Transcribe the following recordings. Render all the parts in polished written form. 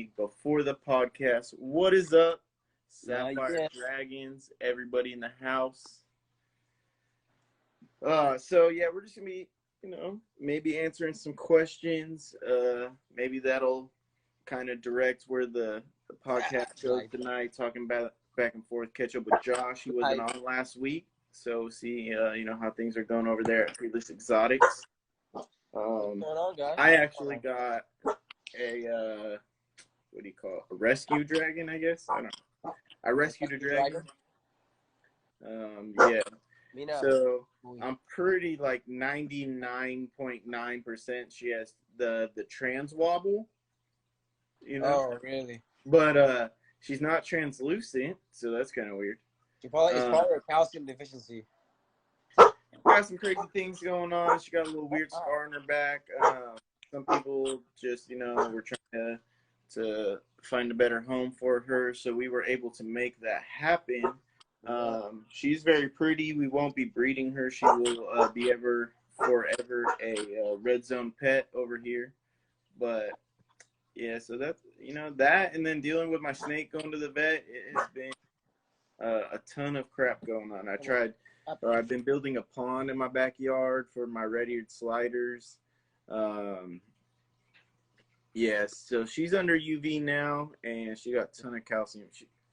everybody before the podcast. What is up, Sapphire Yeah. Dragons, everybody in the house? We're just gonna be, maybe answering some questions. Maybe that'll kind of direct where the podcast goes tonight, talking about back and forth, catch up with Josh. He wasn't on last week, so see, how things are going over there at FearlessExotics. What's going on, guys? I actually got a what do you call it? A rescue dragon, I guess. I don't know. I rescued a dragon. Yeah. So I'm pretty like 99.9%. She has the trans wobble. Oh, really? But she's not translucent, so that's kind of weird. It's probably a calcium deficiency. Got some crazy things going on. She got a little weird scar on her back. Some people just, were trying to find a better home for her, so we were able to make that happen. She's very pretty. We won't be breeding her. She will be forever a Redzone pet over here. But yeah, so that's that, and then dealing with my snake going to the vet. It has been a ton of crap going on. I've been building a pond in my backyard for my red-eared sliders. So she's under UV now, and she got a ton of calcium.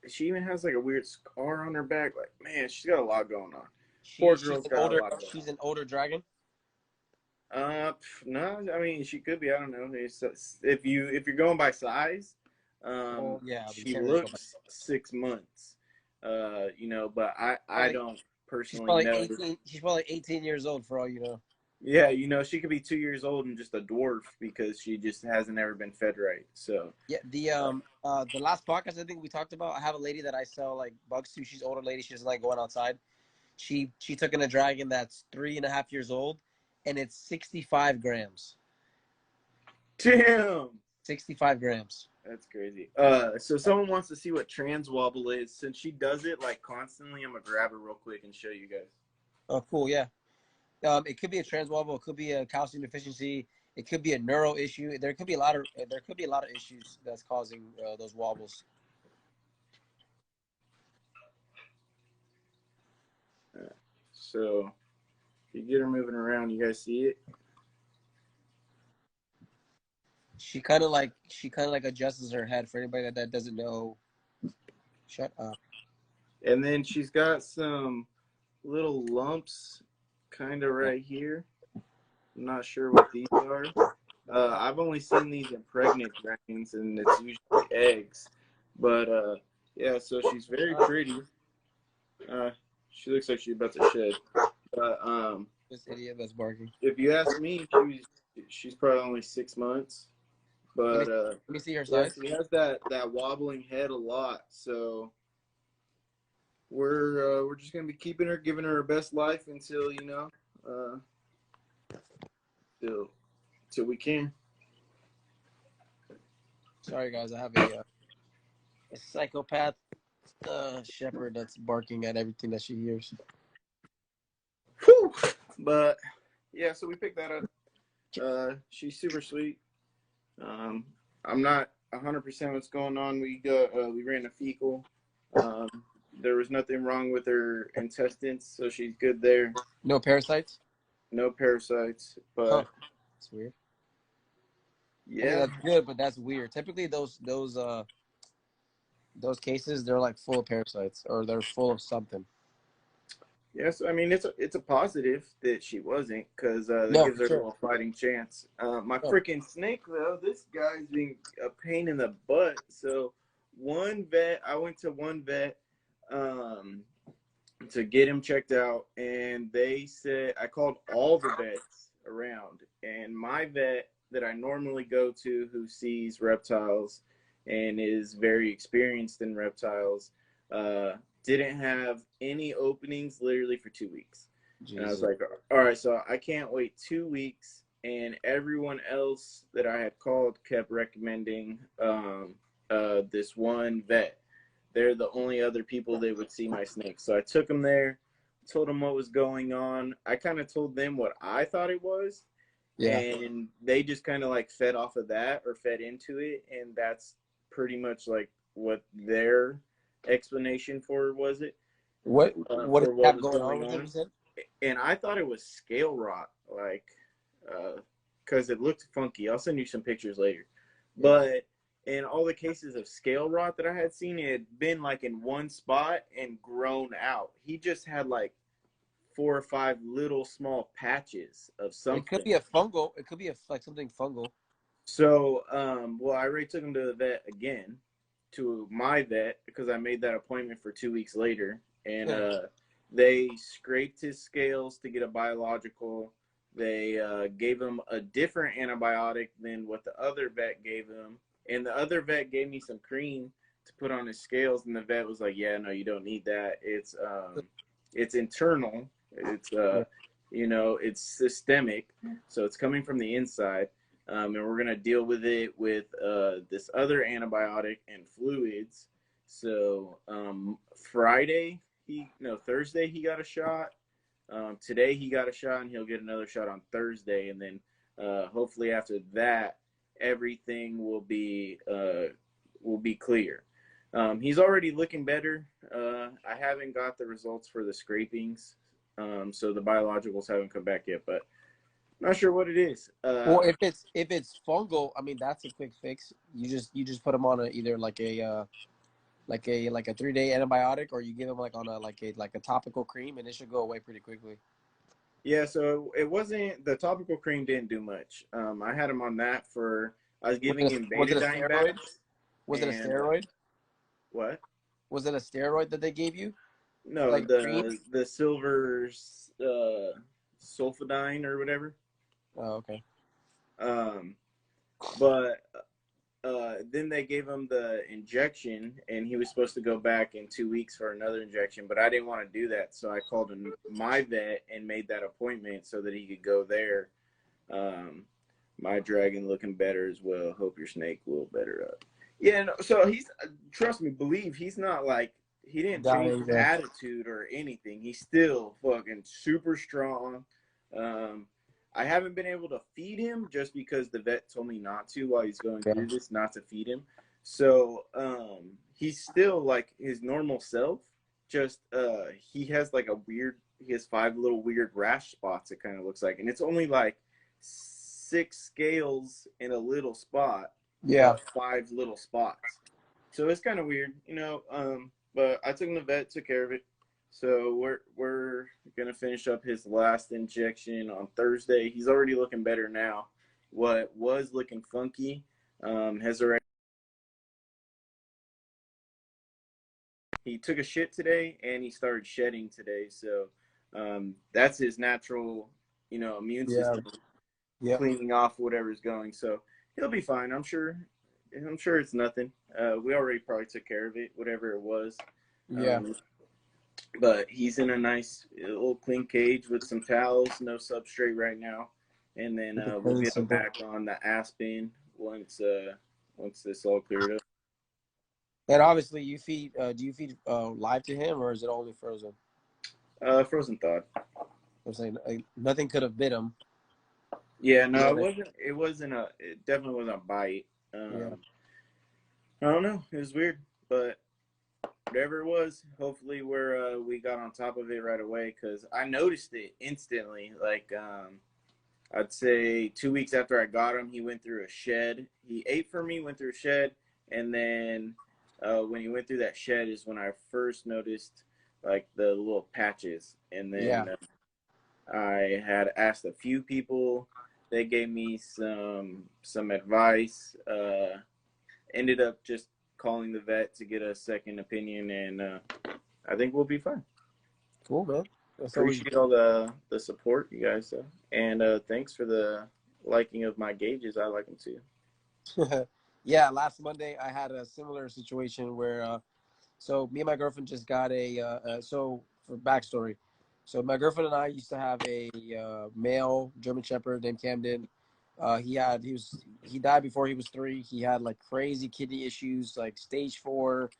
She even has like a weird scar on her back. Like, man, she's got a lot going on. She's an older dragon. No, I mean she could be. I don't know. If you're going by size, she looks 6 months. But I don't personally know. She's probably 18 years old for all you know. Yeah, she could be 2 years old and just a dwarf because she just hasn't ever been fed right. So yeah, the last podcast I think we talked about, I have a lady that I sell like bugs to. She's an older lady. She doesn't like going outside. She took in a dragon that's 3.5 years old, and it's 65 grams. Damn. 65 grams. That's crazy. So someone wants to see what trans wobble is. Since she does it like constantly, I'm gonna grab her real quick and show you guys. Oh, cool. Yeah. It could be a trans wobble. It could be a calcium deficiency. It could be a neuro issue. There could be a lot of issues that's causing those wobbles. So if you get her moving around, you guys see it? She kind of like adjusts her head. For anybody that doesn't know, shut up. And then she's got some little lumps kind of right here. I'm not sure what these are. I've only seen these in pregnant dragons, and it's usually eggs. But so she's very pretty. She looks like she's about to shed. But this idiot that's barking. If you ask me, she's probably only 6 months. But let me see her size. She has that wobbling head a lot, so we're just gonna be giving her best life until till we can. Sorry guys, I have a psychopath shepherd that's barking at everything that she hears. Whew. But yeah, so we picked that up. She's super sweet. I'm not 100% what's going on. We ran a fecal. There was nothing wrong with her intestines, so she's good there. No parasites? No parasites, but that's weird. Yeah, I mean, that's good, but that's weird. Typically, those cases, they're like full of parasites or they're full of something. Yes, I mean it's a positive that she wasn't, because that gives her a little fighting chance. My freaking snake though, this guy's being a pain in the butt. So I went to one vet to get him checked out, and they said, I called all the vets around, and my vet that I normally go to, who sees reptiles and is very experienced in reptiles, didn't have any openings literally for 2 weeks. Jesus. And I was like, all right, so I can't wait 2 weeks. And everyone else that I had called kept recommending this one vet. They're the only other people that would see my snake. So I took them there, told them what was going on. I kind of told them what I thought it was. Yeah. And they just kind of like fed off of that, or fed into it. And that's pretty much like what their explanation for was it What does for he what have was going on going with him? You on. said. And I thought it was scale rot, like, because it looked funky. I'll send you some pictures later. Yeah. But in all the cases of scale rot that I had seen, it had been like in one spot and grown out. He just had like 4 or 5 little small patches of It could something. be a fungal. It could be like something fungal. So, well, I already took him to the vet again, to my vet, because I made that appointment for 2 weeks later. And they scraped his scales to get a biological. They gave him a different antibiotic than what the other vet gave him. And the other vet gave me some cream to put on his scales. And the vet was like, yeah, no, you don't need that. It's internal. It's, Yeah. it's systemic. So it's coming from the inside. And we're going to deal with it with this other antibiotic and fluids. So Thursday he got a shot. Today he got a shot, and he'll get another shot on Thursday. And then hopefully after that, everything will be clear. He's already looking better. I haven't got the results for the scrapings, so the biologicals haven't come back yet, but not sure what it is. Well, if it's fungal, I mean that's a quick fix. You just put them on either like a 3-day antibiotic, or you give them like on a topical cream, and it should go away pretty quickly. Yeah, so it wasn't, the topical cream didn't do much. I had him on that I was giving him Was it a betadine steroid? bags. Was it a steroid? What? Was it a steroid that they gave you? No, Like a cream? the silver sulfidine or whatever. Oh, okay. But then they gave him the injection, and he was supposed to go back in 2 weeks for another injection, but I didn't want to do that, so I called my vet and made that appointment so that he could go there. My dragon looking better as well. Hope your snake will better up. Yeah, no, so trust me, believe he's not like, he didn't change his attitude or anything. He's still fucking super strong. I haven't been able to feed him just because the vet told me not to while he's going through this, not to feed him. So he's still like his normal self. Just he has 5 little weird rash spots, it kind of looks like. And it's only like 6 scales in a little spot. Yeah. 5 little spots. So it's kind of weird, but I took him to the vet, took care of it. So we're gonna finish up his last injection on Thursday. He's already looking better now. What was looking funky has already. He took a shit today and he started shedding today. So that's his natural, immune system cleaning off whatever's going. So he'll be fine. I'm sure it's nothing. We already probably took care of it, whatever it was. Yeah. But he's in a nice little clean cage with some towels, no substrate right now, and then we'll get him back on the Aspen once this all cleared up. And obviously, you feed. Do you feed live to him, or is it only frozen? Frozen thawed. I'm saying nothing could have bit him. Yeah, no, it wasn't. It definitely wasn't a bite. I don't know. It was weird, but whatever it was, hopefully we got on top of it right away, because I noticed it instantly. Like I'd say 2 weeks after I got him, he went through a shed. He ate for me, went through a shed, and then when he went through that shed is when I first noticed like the little patches. And then I had asked a few people. They gave me some advice. Ended up just calling the vet to get a second opinion, and I think we'll be fine. Cool, man. Appreciate all the support, you guys, and thanks for the liking of my gauges. I like them too. Yeah, last Monday I had a similar situation where, so me and my girlfriend just got so for backstory, so my girlfriend and I used to have a male German Shepherd named Camden. He died before he was 3. He had like crazy kidney issues, like stage 4.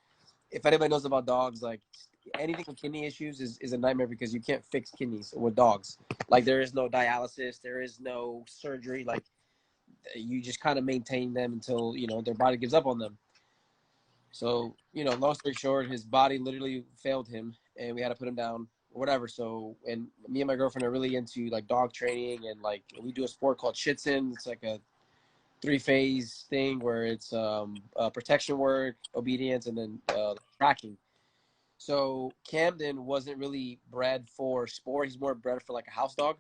If anybody knows about dogs, like anything with kidney issues is a nightmare, because you can't fix kidneys with dogs. Like there is no dialysis, there is no surgery. Like you just kind of maintain them until their body gives up on them. So, long story short, his body literally failed him, and we had to put him down or whatever. So, and me and my girlfriend are really into like dog training, and like we do a sport called Shitzen. It's like a 3-phase thing where it's protection work, obedience, and then tracking. So Camden wasn't really bred for sport. He's more bred for like a house dog.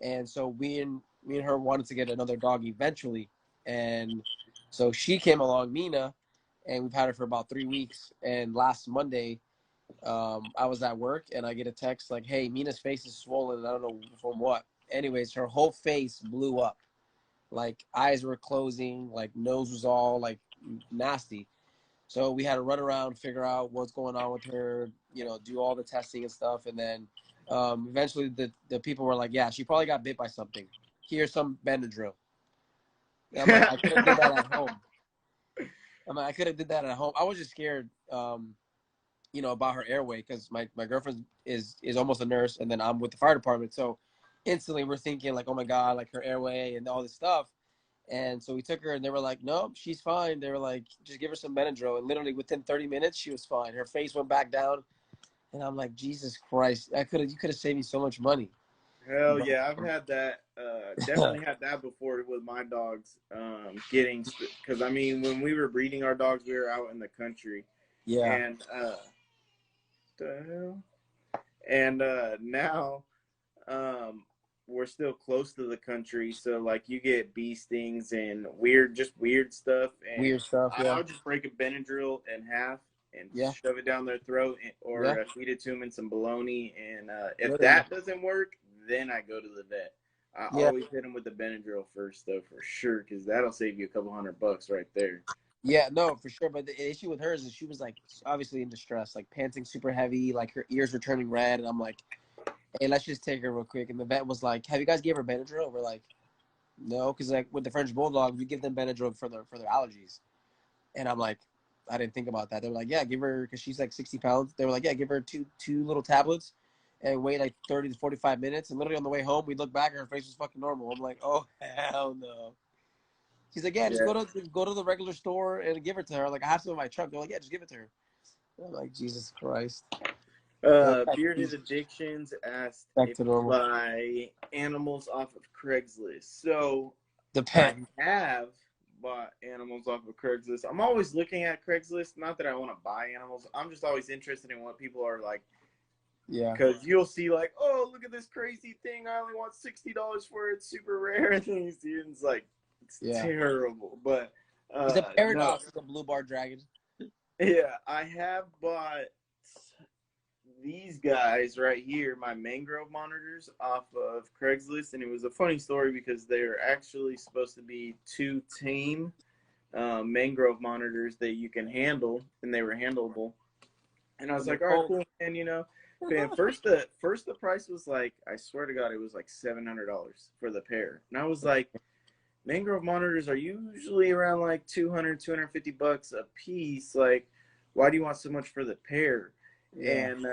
And so me and her wanted to get another dog eventually. And so she came along, Mina, and we've had her for about 3 weeks. And last Monday, I was at work and I get a text like, "Hey, Mina's face is swollen. I don't know from what." Anyways, her whole face blew up. Like eyes were closing, like nose was all like nasty. So we had to run around, figure out what's going on with her, do all the testing and stuff. And then eventually the people were like, "Yeah, she probably got bit by something. Here's some Benadryl." And I'm like, I could have did that at home. I could have did that at home. I was just scared, about her airway because my girlfriend is almost a nurse, and then I'm with the fire department. So instantly we're thinking like, oh my God, like her airway and all this stuff. And so we took her, and they were like, "Nope, she's fine." They were like, "Just give her some Benadryl." And literally within 30 minutes, she was fine. Her face went back down, and I'm like, "Jesus Christ! You could have saved me so much money." Hell But, yeah, I've had that. Definitely had that before with my dogs. Because I mean, when we were breeding our dogs, we were out in the country, yeah, and the hell, and now, um, we're still close to the country, so like you get bee stings and just weird stuff, and weird stuff. Yeah, I'll just break a Benadryl in half and yeah, shove it down their throat, yeah. or feed it to them in some bologna. And if Literally, that doesn't work, then I go to the vet. I yeah, always hit them with the Benadryl first, though, for sure, because that'll save you a couple $100 right there. yeah. No, for sure. But the issue with hers is she was like obviously in distress, like panting super heavy, like her ears were turning red, and I'm like, "Hey, let's just take her real quick." And the vet was like, "Have you guys gave her Benadryl?" We're like, "No," because like with the French bulldog, we give them Benadryl for their allergies. And I'm like, I didn't think about that. They were like, "Yeah, give her," because she's like 60 pounds. They were like, "Yeah, give her two little tablets and wait like 30 to 45 minutes." And literally on the way home, we look back and her face was fucking normal. I'm like, "Oh hell no." She's like, "Yeah, just Yeah. go to the regular store and give it to her." Like, I have some in my truck. They're like, "Yeah, just give it to her." And I'm like, Jesus Christ. Bearded Addictions asked Back if to you normal. buy animals off of Craigslist. So I Depends. have bought animals off of Craigslist. I'm always looking at Craigslist. Not that I want to buy animals. I'm just always interested in what people are like. Yeah. Because you'll see like, oh, look at this crazy thing. I only want $60 for it. It's super rare. And then you see it, and it's like, it's Yeah. terrible. But It's a no. paradox of the blue bar dragon. Yeah, I have bought these guys right here, my Mangrove Monitors, off of Craigslist. And it was a funny story because they're actually supposed to be two tame Mangrove Monitors that you can handle, and they were handleable. And I was And they're like, all right, cold. cool, man. Man, first the price was like, I swear to God, it was like $700 for the pair. And I was like, Mangrove Monitors are usually around like 200, $250 a piece. Like, why do you want so much for the pair? Yeah. And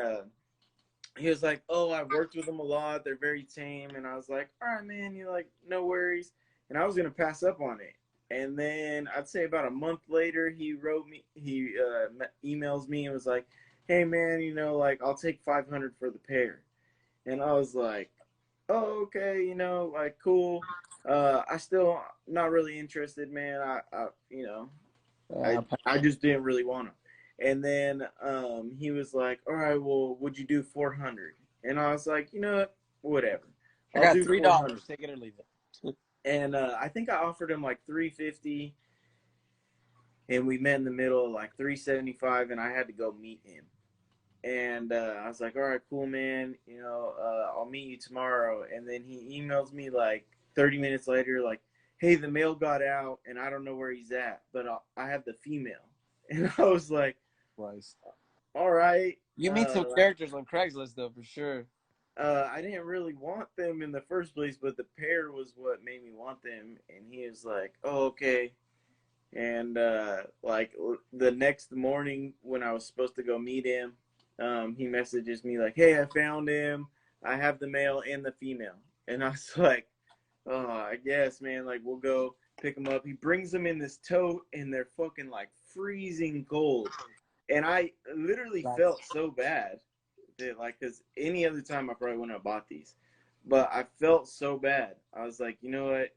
he was like, oh, I've worked with them a lot. They're very tame. And I was like, all right, man. You're like, no worries. And I was going to pass up on it. And then I'd say about a month later, he emails me and was like, hey, man, like, I'll take 500 for the pair. And I was like, oh, okay, like, cool. I still not really interested, man. I, Uh, I just didn't really want them. And then he was like, all right, well, would you do 400? And I was like, you know what, whatever. I I'll got do 400. $3. Take it or leave it. And I think I offered him like 350, and we met in the middle, like 375, and I had to go meet him. And I was like, all right, cool, man. I'll meet you tomorrow. And then he emails me like 30 minutes later, like, hey, the male got out, and I don't know where he's at, but I have the female. And I was like, Christ. all right. You meet some characters on Craigslist though, for sure. I didn't really want them in the first place, but the pair was what made me want them. And he was like, oh, okay. And like the next morning when I was supposed to go meet him, he messages me like, hey, I found him. I have the male and the female. And I was like, oh, I guess, man, like we'll go pick him up. He brings them in this tote, and they're fucking like freezing cold. And I literally felt so bad that, like, because any other time I probably wouldn't have bought these. But I felt so bad. I was like, you know what?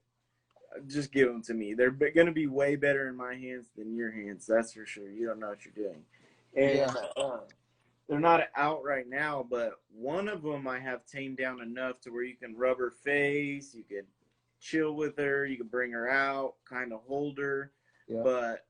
Just give them to me. They're going to be way better in my hands than your hands. That's for sure. You don't know what you're doing. And they're not out right now, but one of them I have tamed down enough to where you can rub her face, you could chill with her, you can bring her out, kind of hold her. Yeah. But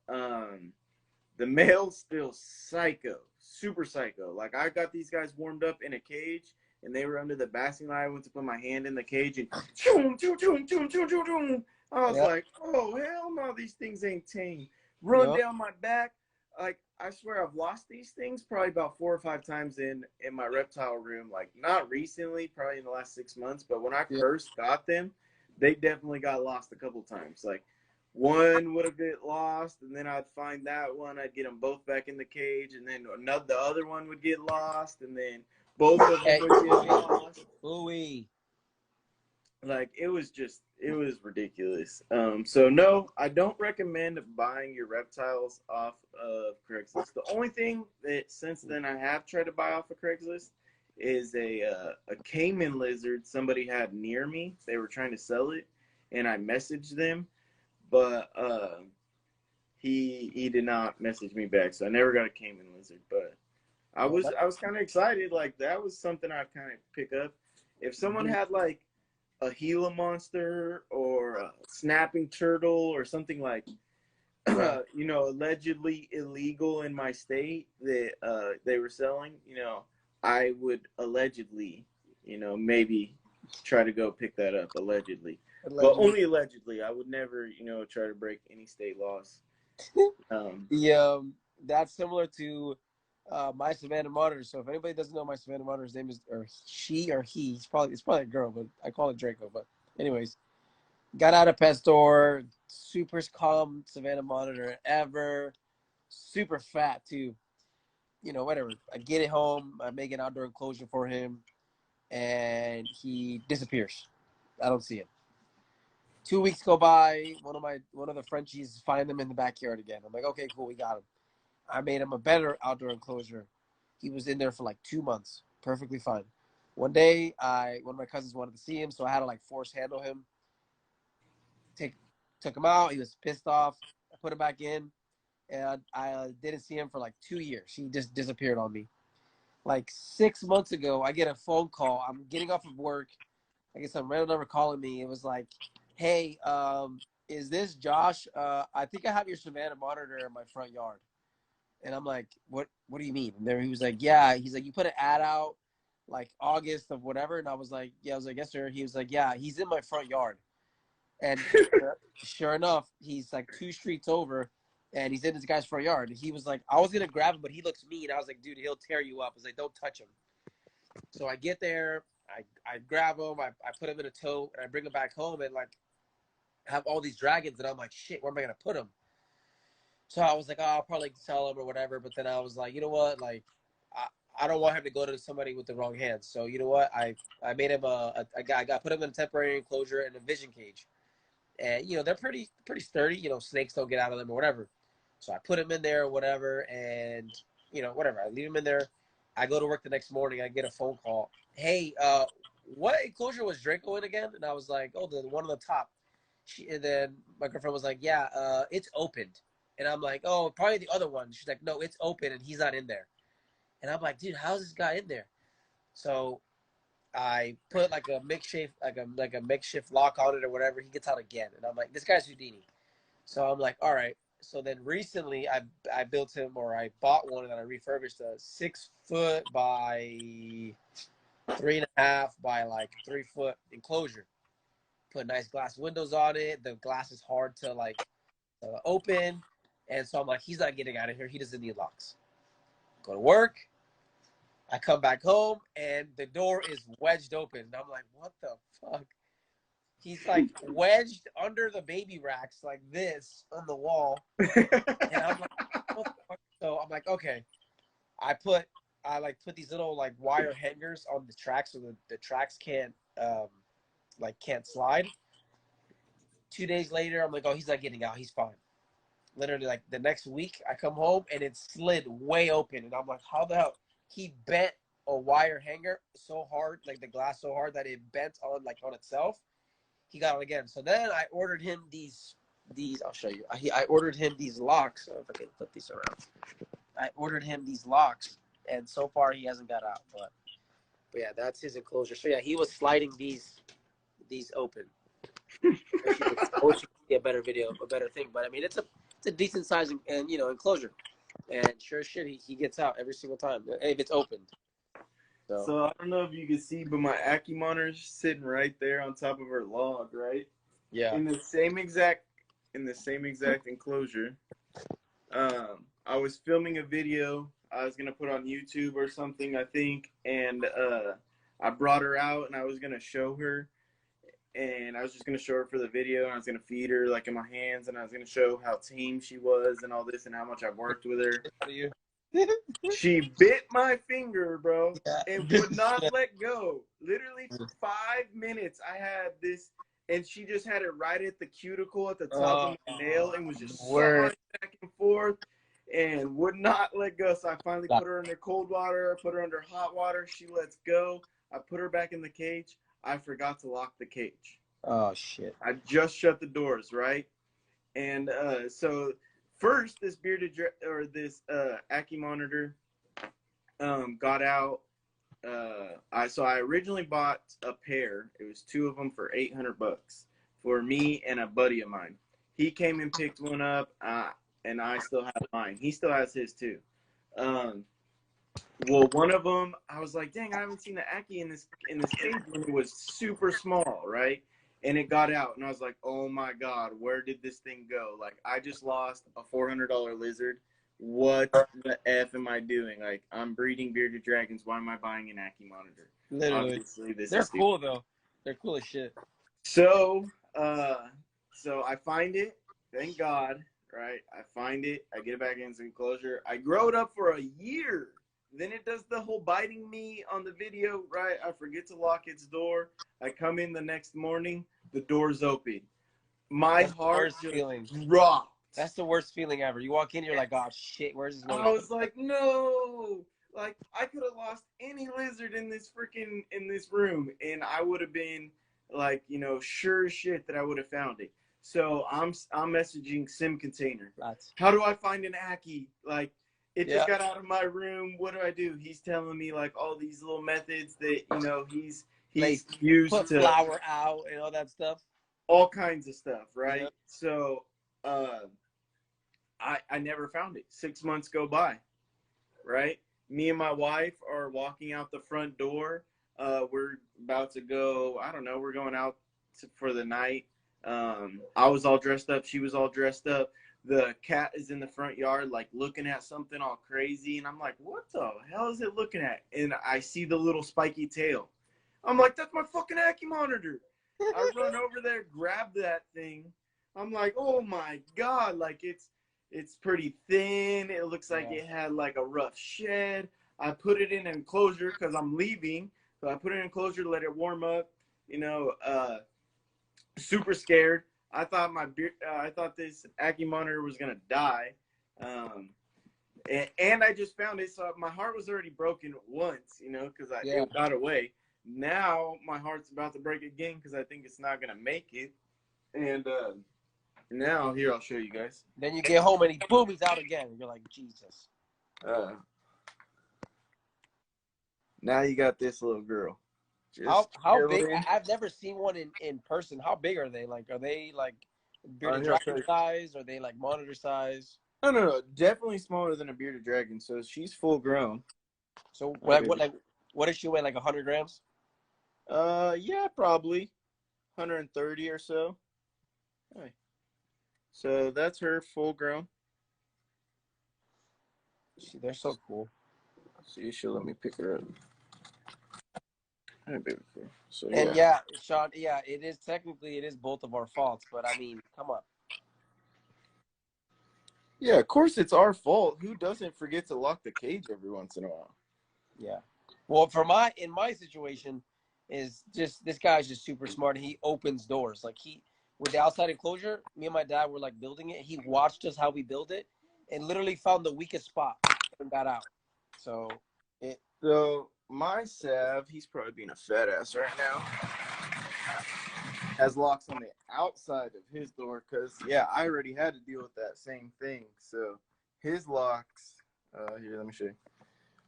the male's still psycho, super psycho. Like, I got these guys warmed up in a cage, and they were under the basking line. I went to put my hand in the cage, and choom, choom, choom, choom, choom, choom, choom. I was like, oh, hell no, these things ain't tame. Run down my back. Like, I swear I've lost these things probably about 4 or 5 times in my reptile room. Like, not recently, probably in the last 6 months, but when I first got them, they definitely got lost a couple times. Like, one would have get lost, and then I'd find that one. I'd get them both back in the cage, and then the other one would get lost, and then both of them would get lost. Ooh-wee. Like, it was ridiculous. So no, I don't recommend buying your reptiles off of Craigslist. The only thing that since then I have tried to buy off of Craigslist is a caiman lizard somebody had near me. They were trying to sell it, and I messaged them, but he did not message me back, so I never got a caiman lizard. But I was kind of excited. Like, that was something I'd kind of pick up if someone had like a Gila monster or a snapping turtle or something like, you know, allegedly illegal in my state that they were selling, you know, I would allegedly, you know, maybe try to go pick that up, allegedly. But only allegedly. I would never, you know, try to break any state laws. That's similar to my Savannah Monitor. So if anybody doesn't know my Savannah Monitor's name is, or she or he, it's probably a girl, but I call it Draco. But anyways, got out of pet store, super calm Savannah Monitor ever, super fat too. You know, whatever. I get it home, I make an outdoor enclosure for him, and he disappears. I don't see him. 2 weeks go by. One of the Frenchies find him in the backyard again. I'm like, okay, cool, we got him. I made him a better outdoor enclosure. He was in there for like 2 months, perfectly fine. One day, one of my cousins wanted to see him, so I had to like force handle him. Took him out. He was pissed off. I put him back in, and I didn't see him for like 2 years. He just disappeared on me. Like 6 months ago, I get a phone call. I'm getting off of work. I get some random number calling me. It was like, hey, is this Josh? I think I have your Savannah Monitor in my front yard. And I'm like, what do you mean? And there he was like, yeah. He's like, you put an ad out like August of whatever. And I was like, yeah. I was like, yes, sir. He was like, yeah, he's in my front yard. And sure enough, he's like 2 streets over, and he's in this guy's front yard. And he was like, I was going to grab him, but he looks mean. I was like, dude, he'll tear you up. I was like, don't touch him. So I get there. I grab him. I put him in a tote, and I bring him back home, and like have all these dragons. And I'm like, shit, where am I going to put him? So I was like, oh, I'll probably sell him or whatever. But then I was like, you know what? Like, I don't want him to go to somebody with the wrong hands. So you know what? I made him I put him in a temporary enclosure and a vision cage. And, you know, they're pretty sturdy. You know, snakes don't get out of them or whatever. So I put him in there or whatever. And, you know, whatever. I leave him in there. I go to work the next morning. I get a phone call. Hey, what enclosure was Draco in again? And I was like, oh, the one on the top. And then my girlfriend was like, yeah, it's opened. And I'm like, oh, probably the other one. She's like, no, it's open and he's not in there. And I'm like, dude, how's this guy in there? So I put like a makeshift lock on it or whatever. He gets out again, and I'm like, this guy's Houdini. So I'm like, all right. So then recently, I built him, or I bought one, and I refurbished a 6 foot by 3.5 by like 3 foot enclosure. Put nice glass windows on it. The glass is hard to like open, and so I'm like, he's not getting out of here. He doesn't need locks. Go to work. I come back home, and the door is wedged open. And I'm like, what the fuck? He's, like, wedged under the baby racks like this on the wall. And I'm like, what the fuck? So I'm like, okay. I put these little, like, wire hangers on the tracks so the tracks can't slide. 2 days later, I'm like, oh, he's not getting out. He's fine. literally like the next week I come home and it slid way open, and I'm like, how the hell? He bent a wire hanger so hard, like the glass so hard that it bent on itself. He got it again. So then I ordered him these. I'll show you. I ordered him these locks. So if I can flip these around, I ordered him these locks, and so far he hasn't got out. But yeah, that's his enclosure. So yeah, he was sliding these open. I wish you could see a better video, a better thing. But I mean, it's a decent size and enclosure. And sure as shit, he gets out every single time if it's opened. So I don't know if you can see, but my Ackie monitor's sitting right there on top of her log, right? Yeah. In the same exact enclosure. I was filming a video I was gonna put on YouTube or something, I think, and I brought her out and I was gonna show her, and I was just gonna show her for the video, and I was gonna feed her like in my hands, and I was gonna show how tame she was and all this and how much I've worked with her. She bit my finger, bro, and would not let go. Literally for 5 minutes, I had this, and she just had it right at the cuticle at the top of my nail, and was just sawing back and forth, and would not let go. So I finally put her under cold water, put her under hot water. She lets go. I put her back in the cage. I forgot to lock the cage. Oh shit! I just shut the doors, right? And so first, this Ackie monitor got out. I originally bought a pair. It was 2 of them for $800 for me and a buddy of mine. He came and picked one up, and I still have mine. He still has his too. Well, one of them, I was like, dang, I haven't seen the Ackie in this cage when it was super small, right? And it got out, and I was like, oh my God, where did this thing go? Like, I just lost a $400 lizard. What the F am I doing? Like, I'm breeding bearded dragons. Why am I buying an Ackie monitor? Literally. Obviously, They're cool, though. They're cool as shit. So I find it, thank God, right? I find it, I get it back in its enclosure. I grow it up for a year. Then it does the whole biting me on the video, right? I forget to lock its door. I come in the next morning, the door's open. My heart just dropped. That's the worst feeling ever. You walk in, you're like, oh shit, where's this going? I was like, no. Like, I could have lost any lizard in this room, and I would have been like, sure as shit that I would have found it. So I'm messaging Sim Container. How do I find an Ackie? Like, it just got out of my room. What do I do? He's telling me like all these little methods that he's like, used put to flour out and all that stuff. All kinds of stuff, right? Yeah. So I never found it. 6 months go by, right? Me and my wife are walking out the front door. We're about to go, I don't know, we're going out for the night. I was all dressed up. She was all dressed up. The cat is in the front yard, like looking at something all crazy. And I'm like, what the hell is it looking at? And I see the little spiky tail. I'm like, that's my fucking Ackie monitor. I run over there, grab that thing. I'm like, oh my God, like it's pretty thin. It looks like it had like a rough shed. I put it in an enclosure because I'm leaving. So I put it in an enclosure to let it warm up. Super scared. I thought this Ackie monitor was gonna die, and I just found it. So my heart was already broken once, because it got away. Now my heart's about to break again because I think it's not gonna make it. And now here, I'll show you guys. Then you get home and he's out again. You're like, Jesus. Now you got this little girl. How big? I've never seen one in person. How big are they? Like, are they like bearded dragon size? Are they like monitor size? No. Definitely smaller than a bearded dragon. So she's full grown. So what does she weigh? Like 100 grams? Yeah, probably 130 or so. Right. So that's her full grown. They're so cool. See, she'll let me pick her up. So, and Sean, it is both of our faults, but I mean, come on. Yeah, of course it's our fault. Who doesn't forget to lock the cage every once in a while? Yeah. Well, in my situation is just this guy's just super smart. He opens doors. Like with the outside enclosure, me and my dad were like building it. He watched us how we build it and literally found the weakest spot and got out. So my Sav, he's probably being a fat ass right now, has locks on the outside of his door because, yeah, I already had to deal with that same thing. So his locks, here, let me show you.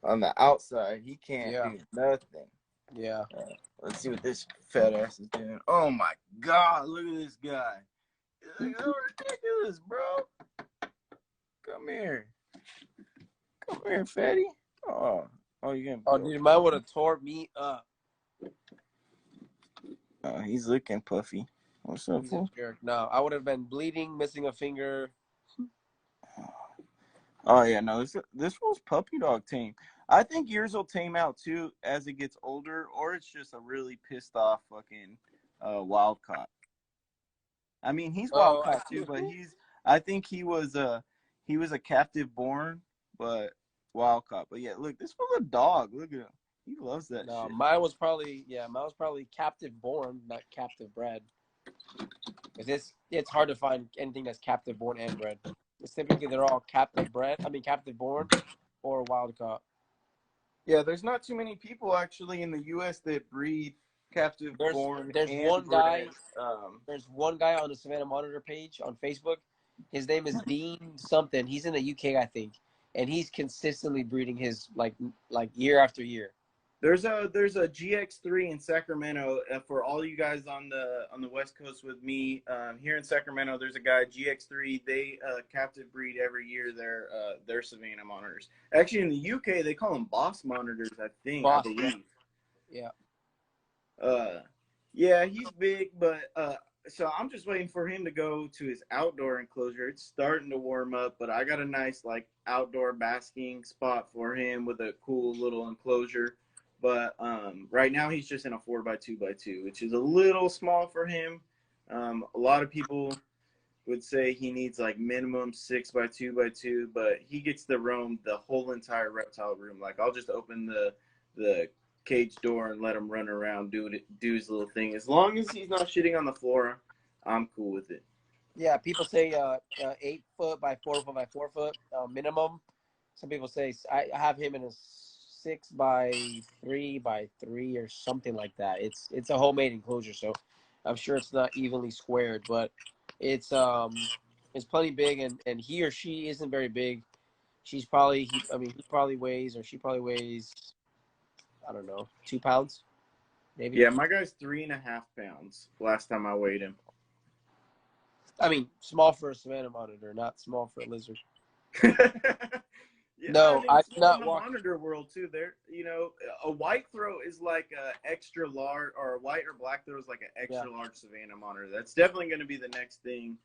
On the outside, he can't do nothing. Yeah. Let's see what this fat ass is doing. Oh my God, look at this guy. It's so ridiculous, bro. Come here. Come here, fatty. Oh, you're gonna. Oh, dude, mine would have tore me up. Oh, he's looking puffy. What's up, fool? No, I would have been bleeding, missing a finger. Oh yeah, no, this was puppy dog tame. I think yours will tame out too as it gets older, or it's just a really pissed off fucking wild caught. I mean, he's wild caught too, but I think he was a captive born, but wild caught. But yeah, look, this was a dog. Look at him. He loves that shit. Mine was probably captive born, not captive bred. Because it's hard to find anything that's captive born and bred. It's typically they're all captive born or wild caught. Yeah, there's not too many people actually in the U.S. that breed captive born. There's one guy. There's one guy on the Savannah Monitor page on Facebook. His name is Dean something. He's in the UK, I think, and he's consistently breeding his like year after year. There's a GX3 in Sacramento for all you guys on the West Coast with me. Here in Sacramento, there's a guy GX3. They captive breed every year their Savannah monitors. Actually, in the UK, they call them boss monitors. I believe. Yeah. Yeah, he's big, but so I'm just waiting for him to go to his outdoor enclosure. It's starting to warm up, but I got a nice like outdoor basking spot for him with a cool little enclosure. But right now he's just in a 4x2x2, which is a little small for him. A lot of people would say he needs like minimum 6x2x2, but he gets to roam the whole entire reptile room. Like I'll just open the cage door and let him run around, do his little thing. As long as he's not shitting on the floor, I'm cool with it. Yeah, people say 8 foot by 4 foot by 4 foot minimum. Some people say I have him in a 6x3x3 or something like that. It's a homemade enclosure, so I'm sure it's not evenly squared, but it's plenty big, and he or she isn't very big. She probably weighs, I don't know, 2 pounds, maybe. Yeah, my guy's 3.5 pounds last time I weighed him. I mean, small for a Savannah monitor, not small for a lizard. Yeah, no, I mean, in the monitor world too. There, a white throat is like a extra large, or a white or black throat is like an extra large Savannah monitor. That's definitely going to be the next thing,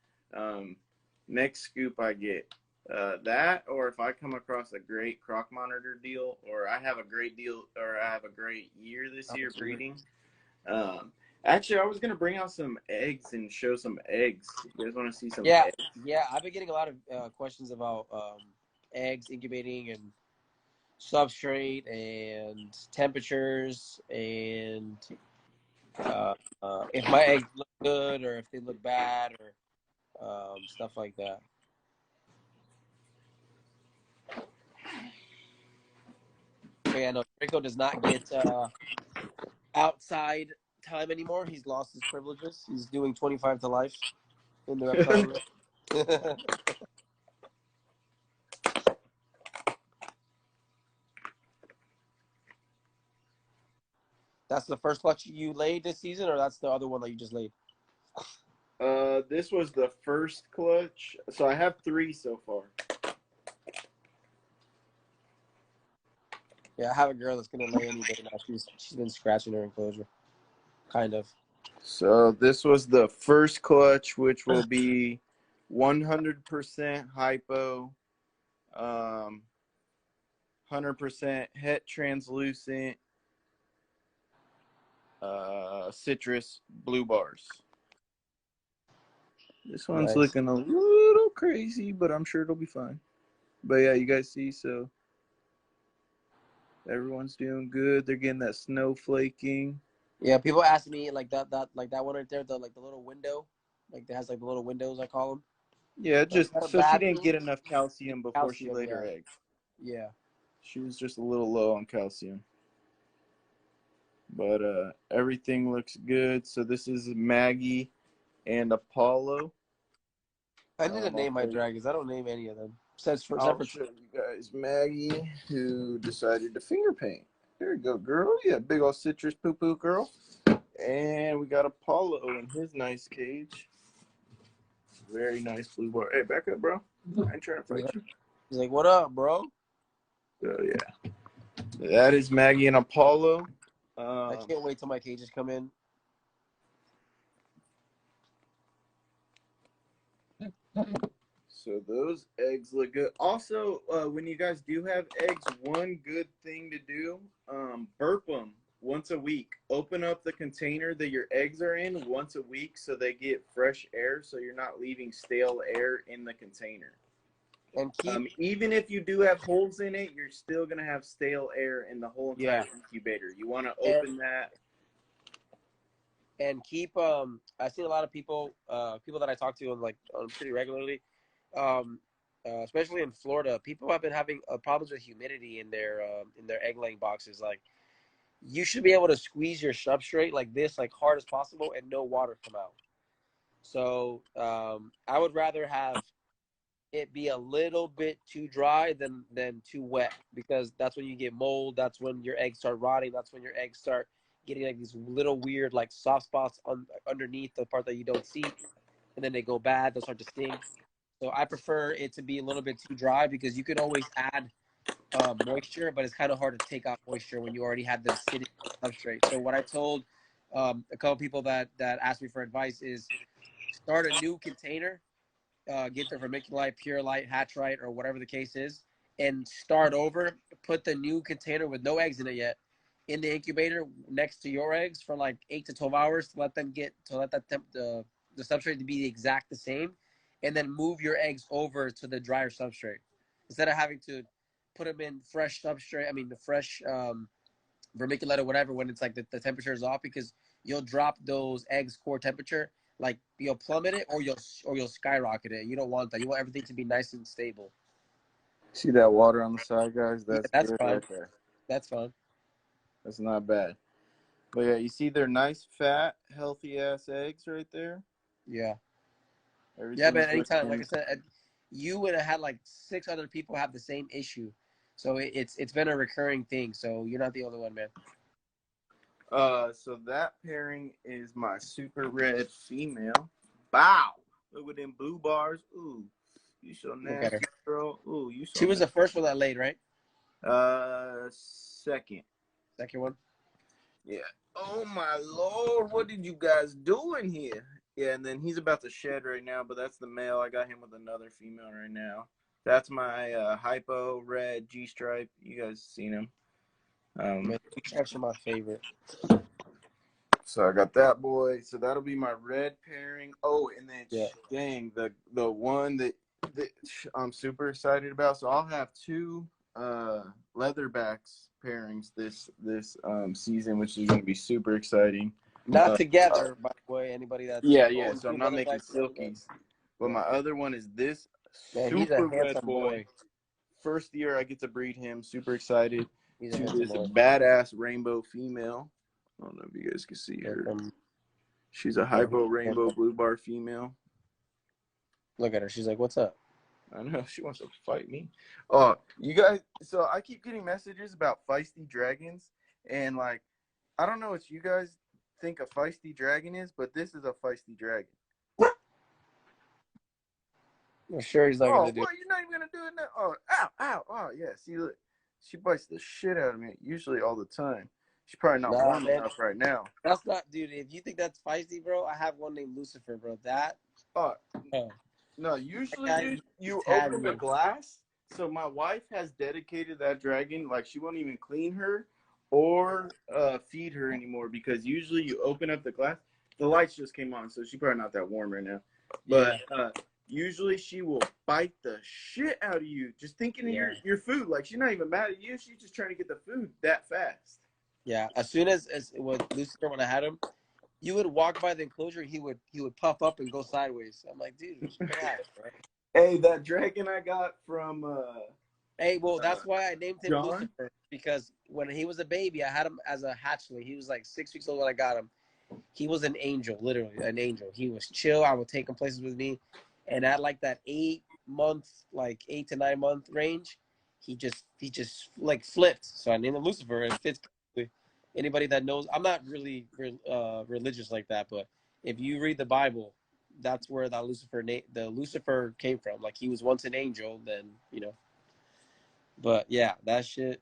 next scoop I get. That, or if I come across a great croc monitor deal, or I have a great deal, or I have a great year this year breeding. Actually, I was gonna bring out some eggs and show some eggs. You guys want to see some? Eggs? Yeah. I've been getting a lot of questions about eggs, incubating, and substrate, and temperatures, and if my eggs look good or if they look bad, or stuff like that. So yeah, no, Draco does not get outside time anymore. He's lost his privileges. He's doing 25 to life in the reptile room. That's the first clutch you laid this season, or that's the other one that you just laid? This was the first clutch. So I have 3 so far. Yeah, I have a girl that's gonna lay any day now. She's been scratching her enclosure, kind of. So this was the first clutch, which will be 100% hypo, 100% het translucent, citrus blue bars. This one's looking a little crazy, but I'm sure it'll be fine. But yeah, you guys see, so everyone's doing good. They're getting that snow flaking. Yeah, people ask me like that one right there, the little window. Like it has like the little windows, I call them. Yeah, just Not a so she bad didn't thing. get enough calcium before she Calcium, laid yeah. her eggs. Yeah. She was just a little low on calcium. But everything looks good. So this is Maggie and Apollo. I need to name my dragons. I don't name any of them. Except for I'll show you guys Maggie, who decided to finger paint. There you go, girl. Yeah, big old citrus poo-poo girl. And we got Apollo in his nice cage. Very nice blue bar. Hey, back up, bro. I ain't trying to fight you. He's like, what up, bro? So, yeah. That is Maggie and Apollo. I can't wait till my cages come in. So those eggs look good. Also, when you guys do have eggs, one good thing to do, burp them once a week. Open up the container that your eggs are in once a week so they get fresh air, so you're not leaving stale air in the container. And keep even if you do have holes in it, you're still going to have stale air in the whole entire incubator. You want to open that. And keep I've seen a lot of people that I talk to on pretty regularly, especially in Florida, people have been having problems with humidity in their egg laying boxes. Like, you should be able to squeeze your substrate like this, like hard as possible, and no water come out. So I would rather have it be a little bit too dry than too wet, because that's when you get mold. That's when your eggs start rotting. That's when your eggs start getting like these little weird like soft spots underneath the part that you don't see, and then they go bad. They'll start to sting. So I prefer it to be a little bit too dry, because you can always add moisture, but it's kind of hard to take out moisture when you already have them sitting on the substrate. So what I told a couple people that asked me for advice is start a new container, get their vermiculite, pure light, hatchite, or whatever the case is, and start over. Put the new container with no eggs in it yet in the incubator next to your eggs for like 8 to 12 hours to let the substrate to be the same, and then move your eggs over to the drier substrate instead of having to put them in fresh substrate. I mean, the fresh vermiculite or whatever when it's like the temperature is off, because you'll drop those eggs core temperature, like you'll plummet it or you'll skyrocket it. You don't want that. You want everything to be nice and stable. See that water on the side, guys? That's Good fine. right there. That's fine. That's not bad. But yeah, you see their nice, fat, healthy ass eggs right there? Yeah. Everything's Man, anytime. Like I said, you would have had like 6 other people have the same issue. So it's been a recurring thing. So you're not the only one, man. So that pairing is my super red female. Bow. Look at them blue bars. Ooh, you so nasty, girl. Ooh, you so She was the first one that laid, right? Second. Second one? Yeah. Oh, my Lord. What did you guys do in here? Yeah, and then he's about to shed right now, but that's the male. I got him with another female right now. That's my hypo red G-stripe. You guys seen him. G-stripes are my favorite. So I got that boy. So that'll be my red pairing. Oh, and then dang, the one that I'm super excited about. So I'll have 2 leatherbacks pairings this season, which is going to be super exciting. Not together, by the way. Anybody that's yeah. So I'm not making silkies, but my other one is this super red boy. First year I get to breed him. Super excited. To this badass rainbow female. I don't know if you guys can see her. She's a hypo rainbow blue bar female. Look at her. She's like, what's up? I know. She wants to fight me. Oh, you guys. So I keep getting messages about feisty dragons. And, like, I don't know what you guys think a feisty dragon is, but this is a feisty dragon. I'm sure he's not going to do it. Oh, you're not even going to do it now? Oh, ow. Oh, yeah. See, look. She bites the shit out of me, usually all the time. She's probably not warm enough right now. That's not, dude. If you think that's feisty, bro, I have one named Lucifer, bro. No, usually you open the glass. So my wife has dedicated that dragon. Like, she won't even clean her or feed her anymore, because usually you open up the glass. The lights just came on, so she's probably not that warm right now. But usually she will bite the shit out of you just thinking of your food. Like, she's not even mad at you. She's just trying to get the food that fast. Yeah, as soon as with Lucifer, when I had him, you would walk by the enclosure, he would puff up and go sideways. I'm like, dude, relax, bro. Hey, that dragon I got from Hey, well, that's why I named him John. Lucifer, because when he was a baby, I had him as a hatchling. He was like 6 weeks old when I got him. He was an angel, literally an angel. He was chill. I would take him places with me, and at like that 8 month, like 8 to 9 month range, he just like flipped. So I named him Lucifer. It fits perfectly. Anybody that knows, I'm not really religious like that, but if you read the Bible, that's where that the Lucifer came from. Like he was once an angel, then you know. But yeah, that shit.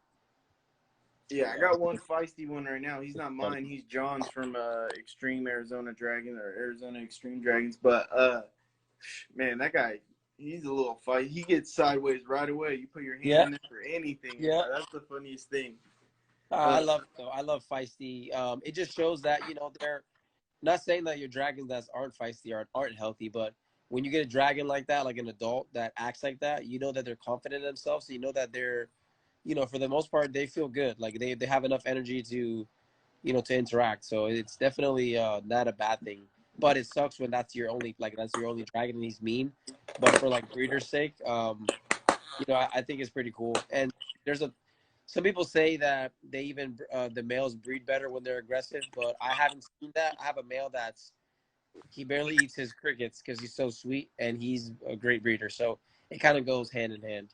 Yeah, I got one feisty one right now. He's not mine. He's John's from Extreme Arizona Dragon or Arizona Extreme Dragons. But man, that guy, he's a little fight. He gets sideways right away. You put your hand in there for anything. Yeah. That's the funniest thing. I love it though. I love feisty. It just shows that they're not saying that your dragons that aren't feisty aren't healthy, but when you get a dragon like that, like an adult that acts like that, you know that they're confident in themselves. So you know that they're, for the most part, they feel good. Like they have enough energy to, to interact. So it's definitely not a bad thing. But it sucks when that's your only dragon and he's mean. But for like breeder's sake, I think it's pretty cool. And there's some people say that they even the males breed better when they're aggressive, but I haven't seen that. I have a male he barely eats his crickets because he's so sweet, and he's a great breeder. So it kind of goes hand in hand.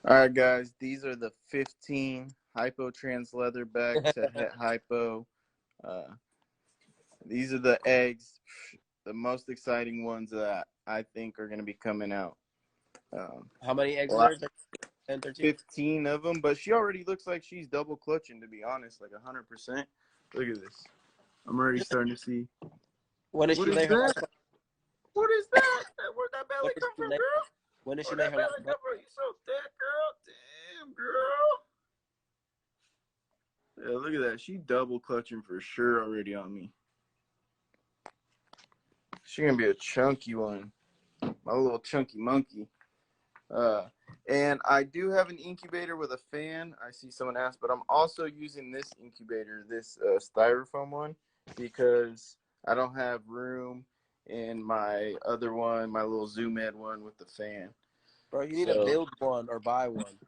All right, guys. These are the 15 hypo trans leatherback to het hypo. These are the eggs, the most exciting ones that I think are going to be coming out. How many eggs are there? 10, 13? 15 of them, but she already looks like she's double clutching, to be honest, like 100%. Look at this. I'm already starting to see. When does she lay her last? What is that? Where'd that belly come from, girl? When does she lay her last? You so thick, girl. Damn, girl. Yeah, look at that. She double clutching for sure already on me. She's going to be a chunky one. My little chunky monkey. And I do have an incubator with a fan. I see someone asked, but I'm also using this incubator, this styrofoam one, because I don't have room in my other one, my little Zoom Ed one with the fan. Bro, you need to build one or buy one.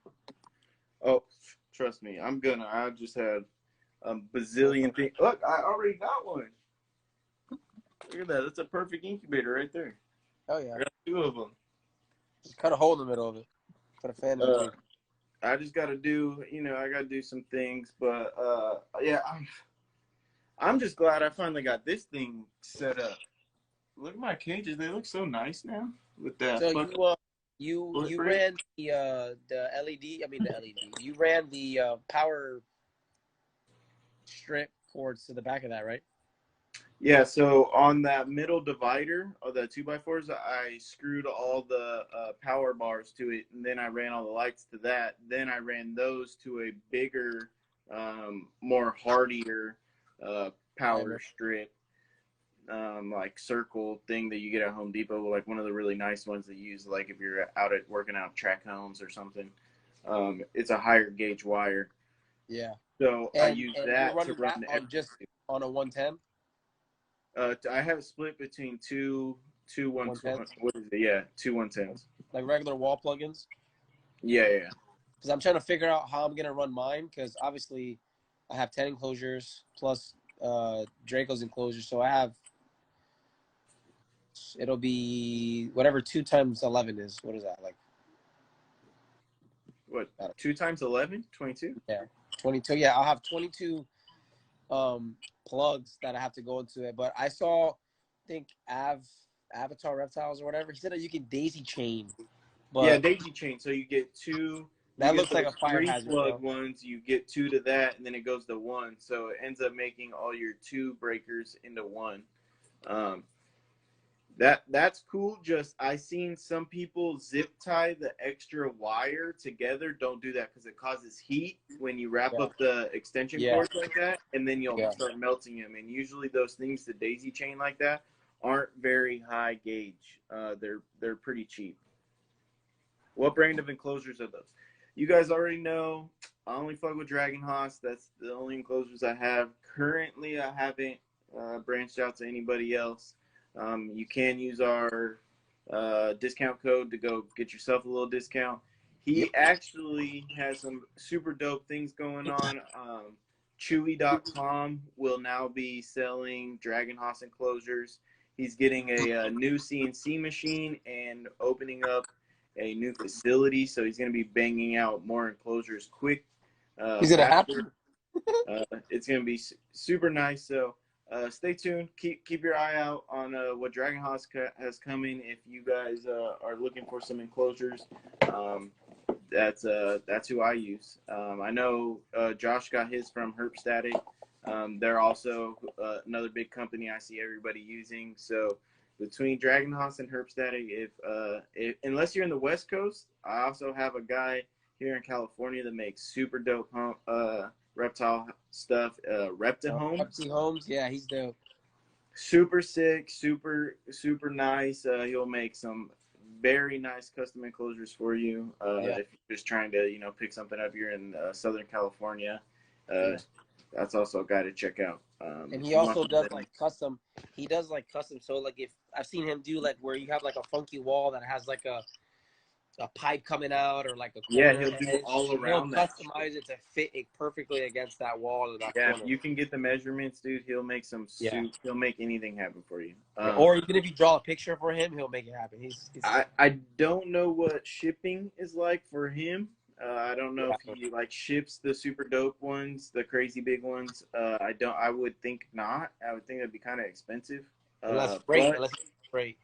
Oh, trust me, I'm gonna. I just had a bazillion things. Look, I already got one. Look at that. That's a perfect incubator right there. Oh, yeah. I got 2 of them. Just cut a hole in the middle of it. Put a fan in between. I just got to do, I got to do some things. But, yeah, I'm just glad I finally got this thing set up. Look at my cages. They look so nice now with that. So you ran the LED. I mean the LED. You ran the power strip cords to the back of that, right? Yeah. So on that middle divider of the 2x4s, I screwed all the power bars to it, and then I ran all the lights to that. Then I ran those to a bigger, more hardier power strip. Like circle thing that you get at Home Depot, like one of the really nice ones that you use, like if you're out at working out track homes or something. It's a higher gauge wire. Yeah. So I use that to run on just on a 110. I have it split between two 110s. What is it? Yeah, 2 110s. Like regular wall plugins. Yeah. Because I'm trying to figure out how I'm gonna run mine. Because obviously, I have 10 enclosures plus Draco's enclosures, so I have. It'll be whatever 2 times 11 is. What is that like? What? 2 times 11? 22? Yeah, 22. Yeah, I'll have 22 plugs that I have to go into it. But I saw, I think Avatar Reptiles or whatever. He said that you can daisy chain. But yeah, daisy chain. So you get 2. That looks like a fire 3 hazard. plug ones. You get 2 to that, and then it goes to 1. So it ends up making all your 2 breakers into 1. That's cool. Just I seen some people zip tie the extra wire together. Don't do that because it causes heat when you wrap up the extension cords like that, and then you'll start melting them. And usually those things, the daisy chain like that, aren't very high gauge. They're pretty cheap. What brand of enclosures are those? You guys already know. I only fuck with Dragon Haas. That's the only enclosures I have. Currently, I haven't branched out to anybody else. You can use our discount code to go get yourself a little discount. Yep. He actually has some super dope things going on. Chewy.com will now be selling Dragon Haas enclosures. He's getting a new CNC machine and opening up a new facility, so he's going to be banging out more enclosures quick. He's gonna have faster. to. It's going to be super nice. So stay tuned. Keep your eye out on what Dragon Haas has coming. If you guys are looking for some enclosures, that's who I use. I know Josh got his from Herpstatic. They're also another big company I see everybody using. So between Dragon Haas and Herpstatic, if unless you're in the West Coast, I also have a guy here in California that makes super dope reptile stuff. Reptihomes. Repti Homes, yeah, he's dope. Super sick, super nice. He'll make some very nice custom enclosures for you. If you're just trying to, pick something up here in Southern California, that's also a guy to check out. And he also does like custom. He does like custom. So like if I've seen him do like where you have like a funky wall that has like a pipe coming out or like a corner he'll do edge, all around he'll that. customize it to fit it perfectly against that wall or that Yeah, corner. if you can get the measurements, dude, he'll make some soup. He'll make anything happen for you. Or even if you draw a picture for him, he'll make it happen. He's I don't know what shipping is like for him. I don't know if he like ships the super dope ones, the crazy big ones. I would think not. I would think that'd be kind of expensive. unless freight.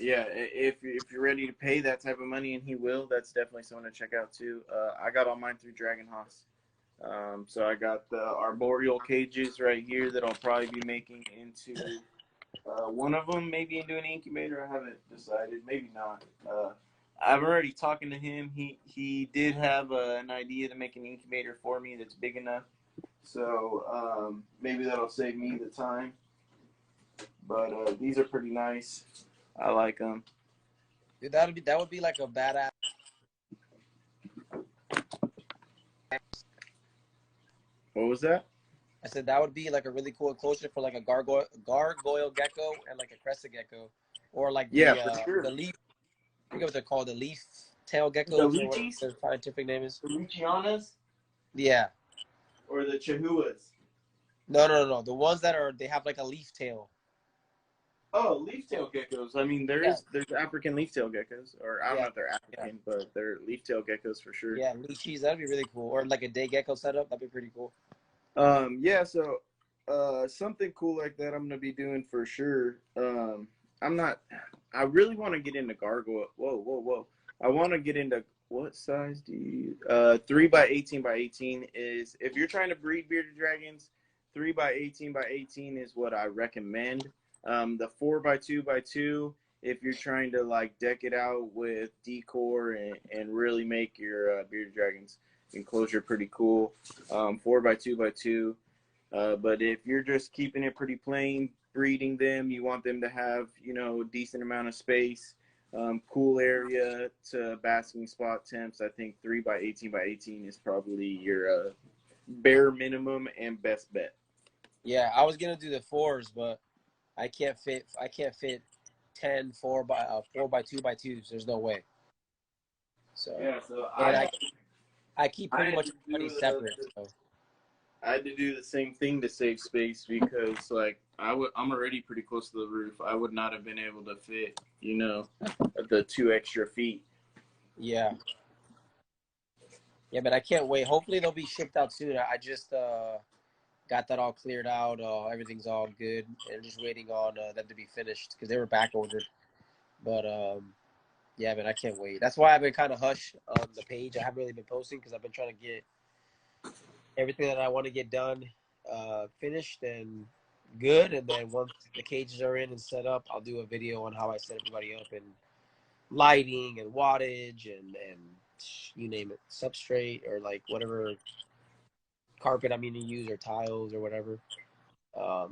Yeah, if you're ready to pay that type of money, and he will, that's definitely someone to check out too. I got all mine through Dragon Haas. So I got the Arboreal Cages right here that I'll probably be making into one of them, maybe into an incubator. I haven't decided. Maybe not. I'm already talking to him. He did have an idea to make an incubator for me that's big enough. So maybe that'll save me the time. But these are pretty nice. I like them. Dude, that would be like a badass. What was that? I said that would be like a really cool enclosure for like a gargoyle gecko and like a crested gecko, or like For sure. the leaf. I forget what they're called, the leaf tail geckos, The or what lychees? their scientific name is. The Lucianas? Yeah. Or the Chihuahuas? No. The ones that they have like a leaf tail. Oh, leaf-tail geckos. I mean, there's African leaf-tail geckos, or I don't know if they're African, but they're leaf-tail geckos for sure. Yeah, lychees, that'd be really cool. Or like a day gecko setup, that'd be pretty cool. So something cool like that I'm gonna be doing for sure. I really want to get into gargoyle. Whoa. I want to get into, what size do you 3x18x18 is, if you're trying to breed bearded dragons, 3x18x18 is what I recommend. The 4x2x2, if you're trying to like deck it out with decor and really make your bearded dragons enclosure pretty cool, 4x2x2. But if you're just keeping it pretty plain, breeding them, you want them to have, a decent amount of space, cool area to basking spot temps, I think 3x18x18 is probably your bare minimum and best bet. Yeah, I was gonna do the 4s, but I can't fit 10 4x2x2s. There's no way. So I keep pretty much everybody separate. So. I had to do the same thing to save space because I'm already pretty close to the roof. I would not have been able to fit, the 2 extra feet. Yeah. Yeah, but I can't wait. Hopefully they'll be shipped out soon. I just got that all cleared out. Everything's all good, and just waiting on them to be finished because they were back ordered. But yeah, man, I can't wait. That's why I've been kind of hush on the page. I haven't really been posting because I've been trying to get everything that I want to get done finished and good. And then once the cages are in and set up, I'll do a video on how I set everybody up and lighting and wattage and you name it, substrate or like whatever carpet I'm going to use or tiles or whatever.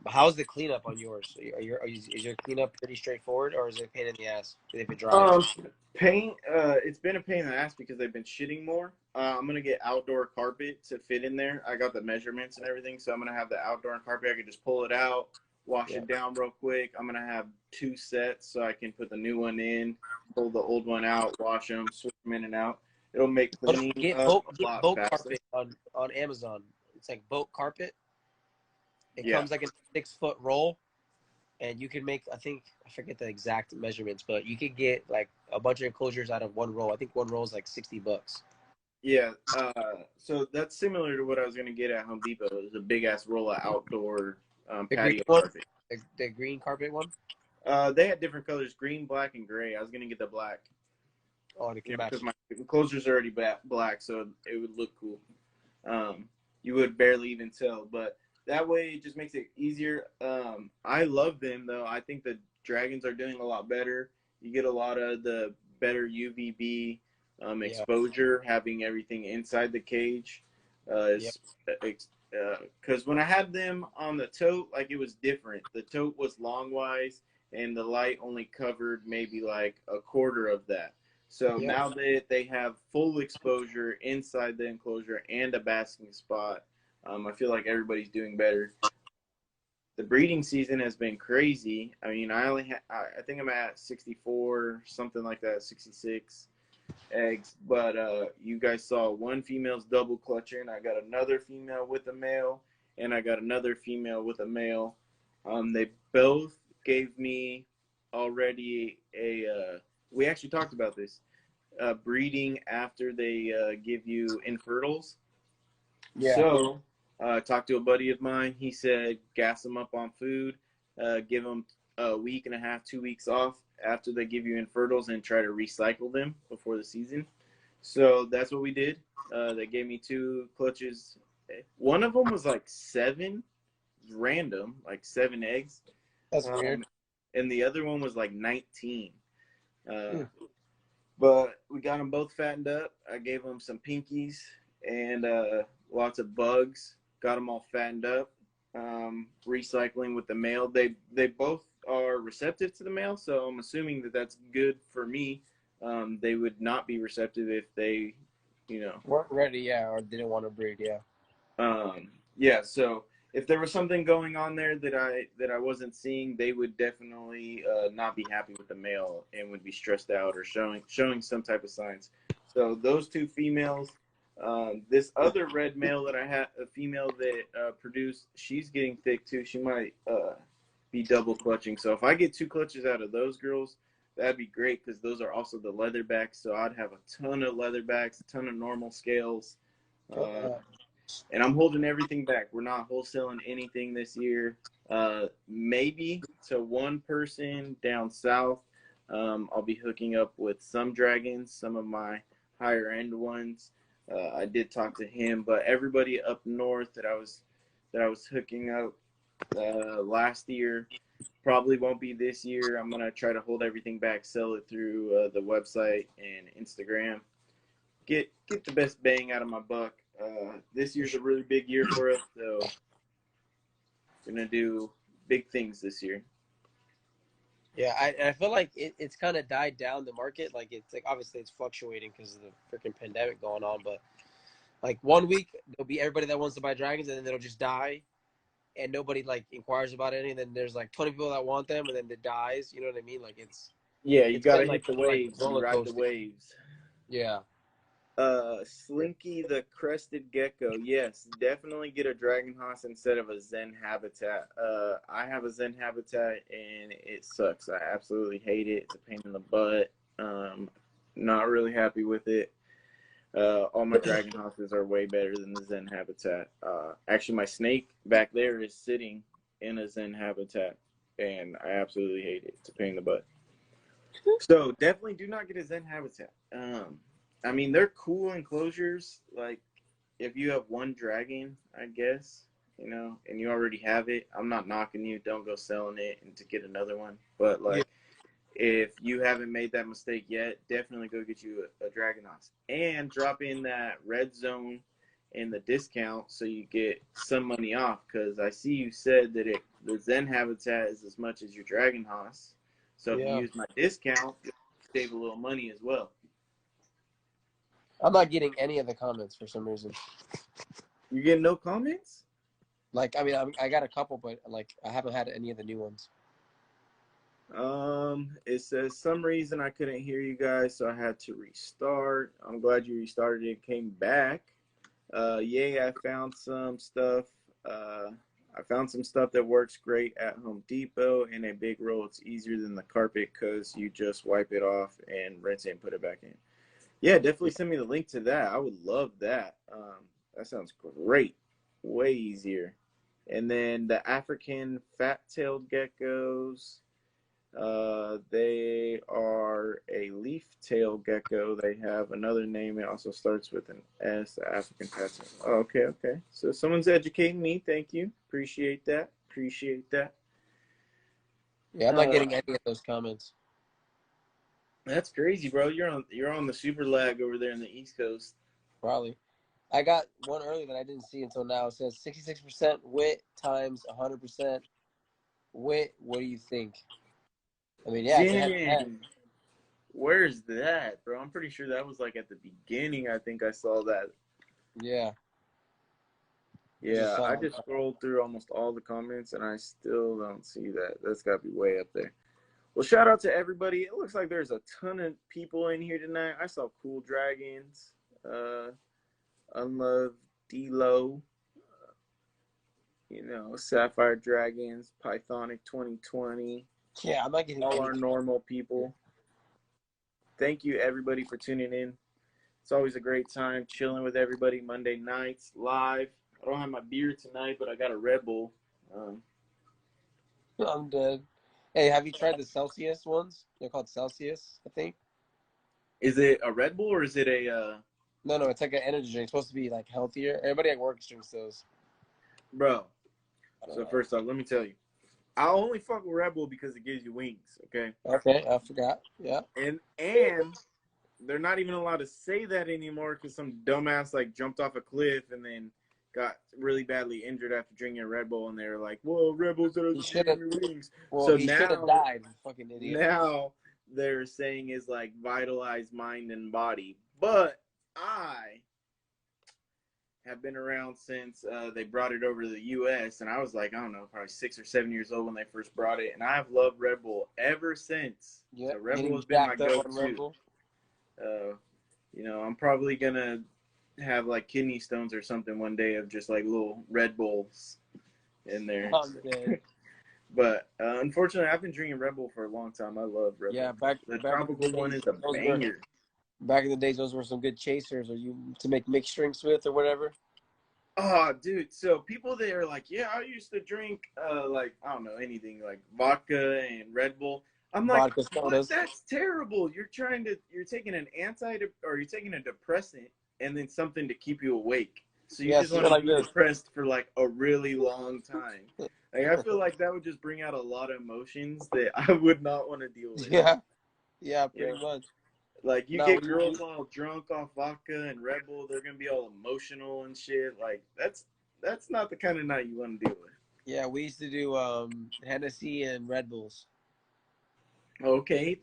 How's the cleanup on yours? Is your cleanup pretty straightforward, or is it a pain in the ass if it dries? It's been a pain in the ass because they've been shitting more. I'm gonna get outdoor carpet to fit in there. I got the measurements and everything, so I'm gonna have the outdoor carpet. I can just pull it out, wash it down real quick. I'm gonna have 2 sets so I can put the new one in, pull the old one out, wash them, switch them in and out. It'll make cleaning Get up boat, a get lot boat faster. carpet on Amazon. It's like boat carpet. It Yeah. comes like a 6-foot roll, and you can make, I think, I forget the exact measurements, but you could get like a bunch of enclosures out of one roll. I think one roll is like $60. Yeah. So that's similar to what I was gonna get at Home Depot. It was a big ass roll of outdoor The green patio one, carpet. the green carpet one. They had different colors: green, black, and gray. I was gonna get the black. Oh, they can match. Because my enclosures are already black, so it would look cool. You would barely even tell, but that way it just makes it easier. I love them though. I think the dragons are doing a lot better. You get a lot of the better UVB exposure, having everything inside the cage. Because when I had them on the tote, like it was different. The tote was long wise, and the light only covered maybe like a quarter of that. So now that they have full exposure inside the enclosure and a basking spot, I feel like everybody's doing better. The breeding season has been crazy. I mean, I think I'm at 64, something like that, 66 eggs. But you guys saw one female's double clutching. I got another female with a male, and I got another female with a male. They both gave me already we actually talked about this, breeding after they give you infertils. So talked to a buddy of mine. He said gas them up on food, give them a week and a half, 2 weeks off after they give you infertils, and try to recycle them before the season. So that's what we did. They gave me 2 clutches. One of them was like 7 random, like 7 eggs. That's weird. And the other one was like 19. But we got them both fattened up. I gave them some pinkies and lots of bugs. Got them all fattened up. Recycling with the male. They both are receptive to the male, so I'm assuming that that's good for me. They would not be receptive if they, weren't ready, or didn't want to breed, So if there was something going on there that I wasn't seeing, they would definitely not be happy with the male and would be stressed out or showing some type of signs. So those 2 females, this other red male that I had, a female that produced, she's getting thick too. She might be double clutching. So if I get 2 clutches out of those girls, that'd be great, because those are also the leatherbacks. So I'd have a ton of leatherbacks, a ton of normal scales. And I'm holding everything back. We're not wholesaling anything this year. Maybe to one person down south, I'll be hooking up with some dragons, some of my higher end ones. I did talk to him, but everybody up north that I was hooking up last year probably won't be this year. I'm gonna try to hold everything back, sell it through the website and Instagram. Get the best bang out of my buck. This year's a really big year for us, so gonna do big things this year. Yeah, I feel like it's kind of died down the market. Like it's like obviously it's fluctuating because of the freaking pandemic going on, but like 1 week there'll be everybody that wants to buy dragons, and then it'll just die, and nobody like inquires about it. And then there's like 20 people that want them, and then it dies. You know what I mean? Like you gotta been, hit the waves, and ride the waves. Yeah. Slinky the Crested Gecko. Yes, definitely get a Dragon Haas instead of a Zen Habitat. I have a Zen Habitat and it sucks. I absolutely hate it. It's a pain in the butt. Not really happy with it. All my Dragon Haas's are way better than the Zen Habitat. Actually, my snake back there is sitting in a Zen Habitat, and I absolutely hate it. It's a pain in the butt. So definitely do not get a Zen Habitat. I mean, they're cool enclosures. Like, if you have one dragon, I guess, and you already have it, I'm not knocking you. Don't go selling it and to get another one. But, if you haven't made that mistake yet, definitely go get you a Dragon Haas. And drop in that Redzone in the discount so you get some money off. Because I see you said that the Zen Habitat is as much as your Dragon Haas. So if you use my discount, you'll save a little money as well. I'm not getting any of the comments for some reason. You get no comments? Like, I mean, I got a couple, but like I haven't had any of the new ones. It says some reason I couldn't hear you guys, so I had to restart. I'm glad you restarted and came back. Yay, I found some stuff. I found some stuff that works great at Home Depot. In a big roll, it's easier than the carpet because you just wipe it off and rinse it and put it back in. Yeah, definitely send me the link to that. I would love that. That sounds great. Way easier. And then the African fat-tailed geckos. They are a leaf-tailed gecko. They have another name. It also starts with an S, the African fat-tailed. Oh, okay, okay. So someone's educating me. Thank you. Appreciate that. Appreciate that. Yeah, I'm not getting any of those comments. That's crazy, bro. You're on the super lag over there in the East Coast. Probably. I got one earlier that I didn't see until now. It says 66% wit times 100% wit. What do you think? I mean, yeah, Dang. Where's that, bro? I'm pretty sure that was like at the beginning. I think I saw that. Yeah. Yeah, I just scrolled through almost all the comments and I still don't see that. That's got to be way up there. Well, shout out to everybody. It looks like there's a ton of people in here tonight. I saw Cool Dragons, Unloved D-Lo, Sapphire Dragons, Pythonic 2020. Yeah, I'm not getting all our normal people. Thank you, everybody, for tuning in. It's always a great time chilling with everybody Monday nights live. I don't have my beer tonight, but I got a Red Bull. I'm dead. Hey, have you tried the Celsius ones? They're called Celsius, I think. Is it a Red Bull or is it a... No, it's like an energy drink. It's supposed to be like healthier. Everybody at work drinks those. Bro, so first off, let me tell you. I only fuck with Red Bull because it gives you wings, okay? Okay, I forgot. Yeah. And they're not even allowed to say that anymore because some dumbass like jumped off a cliff and then got really badly injured after drinking a Red Bull, and they were like, "Whoa, Red Bulls are giving you wings." Well, so he should have died, fucking idiot. Now they're saying is like vitalize mind and body, but I have been around since they brought it over to the U.S. and I was like, I don't know, probably 6 or 7 years old when they first brought it, and I've loved Red Bull ever since. Yeah, so Red Bull has been my go-to. I'm probably gonna have like kidney stones or something one day of just like little Red Bulls in there. But unfortunately, I've been drinking Red Bull for a long time. I love Red Bull. Yeah, the tropical one is a banger. Back in the days, those were some good chasers, or you to make mixed drinks with, or whatever. Oh, dude. So people that are like, yeah, I used to drink like I don't know anything like vodka and Red Bull. I'm like, that's terrible. You're taking an you're taking a depressant and then something to keep you awake. So you just want to be depressed for like a really long time. Like I feel like that would just bring out a lot of emotions that I would not want to deal with. Yeah, pretty much. Like you get girls all drunk off vodka and Red Bull, they're gonna be all emotional and shit. Like that's not the kind of night you want to deal with. Yeah, we used to do Hennessy and Red Bulls. Okay,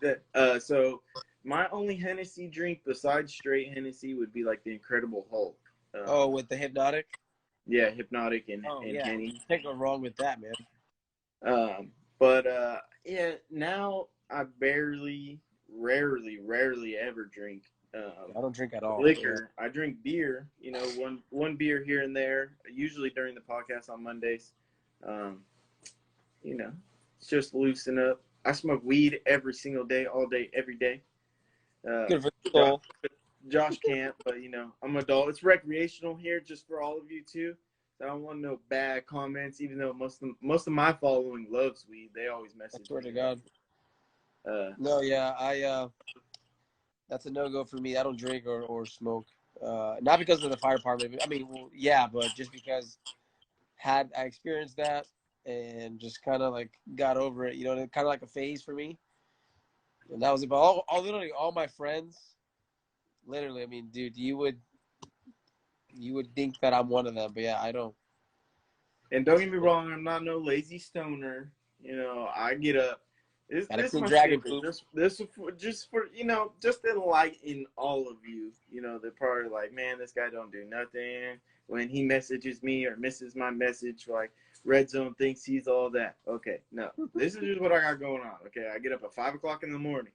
so my only Hennessy drink besides straight Hennessy would be like the Incredible Hulk. With the Hypnotic? Yeah, Hypnotic and Henny. You can't go wrong with that, man. Yeah, now I rarely ever drink. I don't drink at all. Liquor. I drink beer. One beer here and there. Usually during the podcast on Mondays. Just loosen up. I smoke weed every single day, all day, every day. Good for the soul. Josh can't, but I'm an adult. It's recreational here, just for all of you too. So I don't want no bad comments, even though most of my following loves weed. They always message me. I swear to God. No, yeah, that's a no-go for me. I don't drink or smoke. Not because of the fire department. I mean, well, yeah, but just because I experienced that and just kind of like got over it, kind of like a phase for me. And that was it. But literally all my friends, literally, I mean, dude, you would think that I'm one of them, but yeah, I don't. And don't get me wrong, I'm not no lazy stoner. I get up. This is my favorite. This just for just to enlighten all of you. They're probably like, man, this guy don't do nothing. when he messages me or misses my message, like Redzone thinks he's all that. Okay, no, this is just what I got going on. Okay, I get up at 5 o'clock in the morning.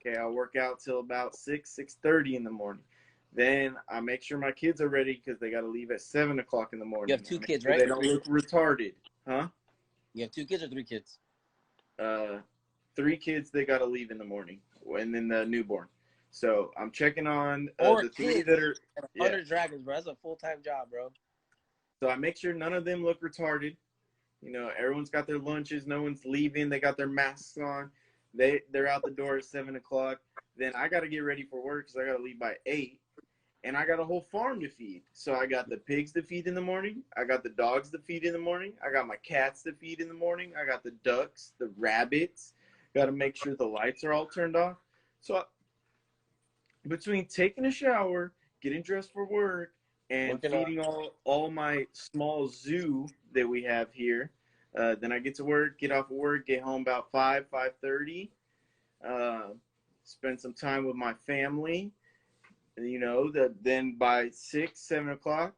Okay, I'll work out till about 6:30 in the morning. Then I make sure my kids are ready because they got to leave at 7 o'clock in the morning. You have two kids, sure right? They don't look retarded, huh? You have 2 kids or 3 kids? 3 kids. They got to leave in the morning, and then the newborn. So I'm checking on the 3 that are 100 dragons, bro. That's a full-time job, bro. So I make sure none of them look retarded. You know, everyone's got their lunches. No one's leaving. They got their masks on. They're out the door at 7 o'clock. Then I got to get ready for work because I got to leave by 8. And I got a whole farm to feed. So I got the pigs to feed in the morning. I got the dogs to feed in the morning. I got my cats to feed in the morning. I got the ducks, the rabbits. Got to make sure the lights are all turned off. So between taking a shower, getting dressed for work, and feeding all my small zoo that we have here, then I get to work, get off of work, get home about 5:30. Spend some time with my family. You know, then by 6, 7 o'clock,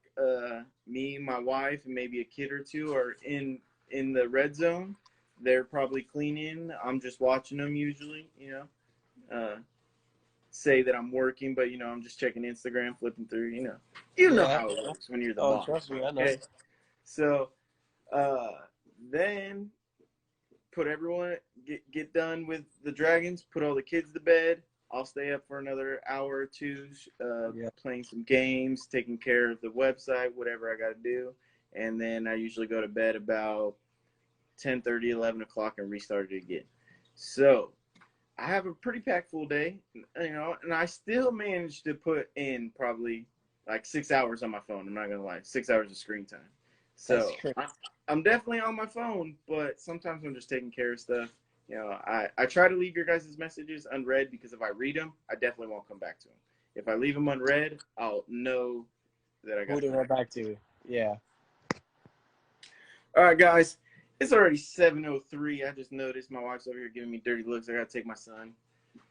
me, my wife, and maybe a kid or 2 are in the red zone. They're probably cleaning. I'm just watching them usually, you know. Say that I'm working, but, you know, I'm just checking Instagram, flipping through, you know. You know how it works when you're the boss. Trust me, I know. Okay? So then put everyone, get done with the dragons, put all the kids to bed. I'll stay up for another hour or 2, playing some games, taking care of the website, whatever I got to do. And then I usually go to bed about 10:30, 11 o'clock and restart it again. So I have a pretty packed full day, you know, and I still manage to put in probably like 6 hours on my phone. I'm not going to lie, 6 hours of screen time. So I'm definitely on my phone, but sometimes I'm just taking care of stuff. You know, I try to leave your guys' messages unread because if I read them, I definitely won't come back to them. If I leave them unread, I'll know that I got to go back to. Yeah. All right, guys. It's already 7:03. I just noticed my wife's over here giving me dirty looks. I got to take my son.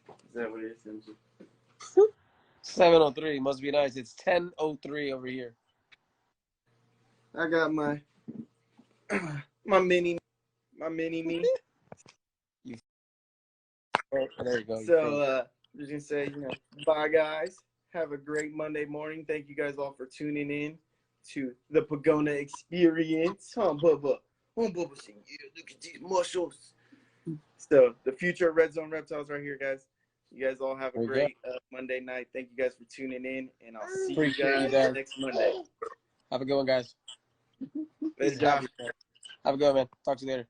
Is that what it is? 7:03. Must be nice. It's 10:03 over here. I got my mini me. There you go. So I'm just gonna say, you know, bye guys. Have a great Monday morning. Thank you guys all for tuning in to the Pogona Experience. Bubba. Bubba, yeah, look at these muscles. So the future of Redzone Reptiles right here, guys. You guys all have a great Monday night. Thank you guys for tuning in, and I'll see you guys next Monday. Have a good one, guys. Good job. Have a good one, man. Talk to you later.